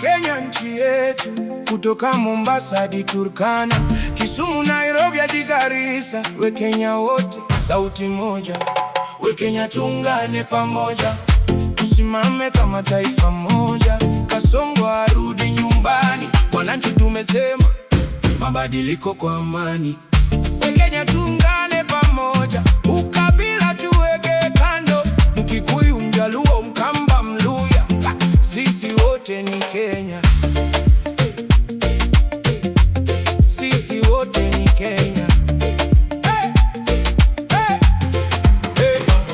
Kenya nchi yetu, kutoka Mombasa hadi Turkana, Kisumu, Nairobi hadi Garissa. We Kenya wote sauti moja, we Kenya tuungane pamoja, tusimame kama taifa moja. Kasongo arudi nyumbani, wananchi tumesema mabadiliko kwa amani. We Kenya tuungane pamoja, ukabila tuweke kando, Mkikuyu, Mjaluo, Mkamba, Mluya, sisi wote ni Kenya. Sisi wote ni Kenya.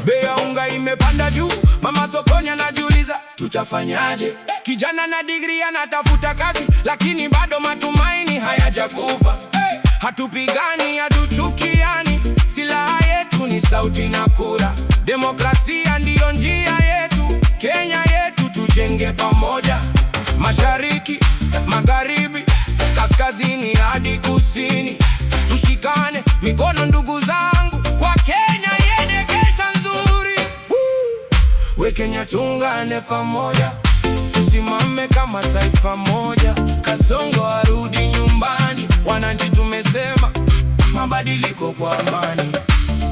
Bei ya unga imepanda juu, mama sokoni anajiuliza tutafanyaje? Kijana na degree anatafuta kazi, lakini bado matumaini hayajakufa. Hatupigani, hatuchukiani, silaha yetu ni sauti na kura. Demokrasia ndiyo njia yetu, Kenya yetu tujenge pamoja. Mashariki, magharibi, kaskazini hadi kusini, tushikane mikono ndugu zangu, kwa Kenya yenye kesho nzuri. We Kenya tuungane pamoja, tusimame kama taifa moja. Kasongo arudi nyumbani, wananchi tumesema mabadiliko kwa amani.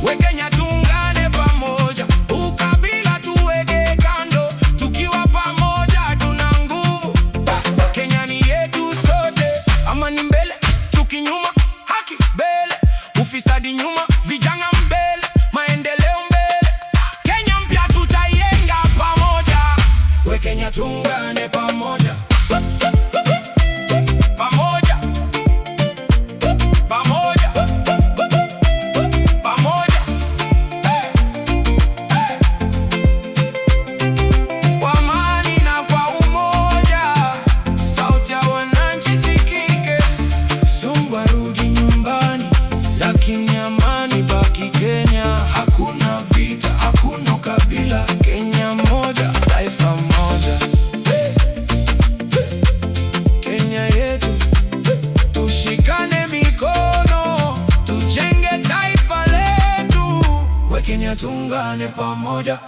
We Kenya tuungane pamoja, ukabila tuweke kando, tukiwa pamoja tuna nguvu. Kenya ni yetu sote, amani mbele, chuki nyuma, haki mbele, ufisadi nyuma, vijana mbele, maendeleo mbele. Kenya mpya tutaijenga pamoja. We Kenya tuungane pamoja. Pamoja. Pamoja. Pamoja. Kwa amani na kwa umoja, sauti ya wananchi sikike. Kasongo arudi nyumbani, lakini amani baki Kenya. Hakuna vita, hakuna kabila, Kenya moja, taifa moja. Kenya yetu, tushikane mikono, tujenge taifa letu. We Kenya tuungane pamoja.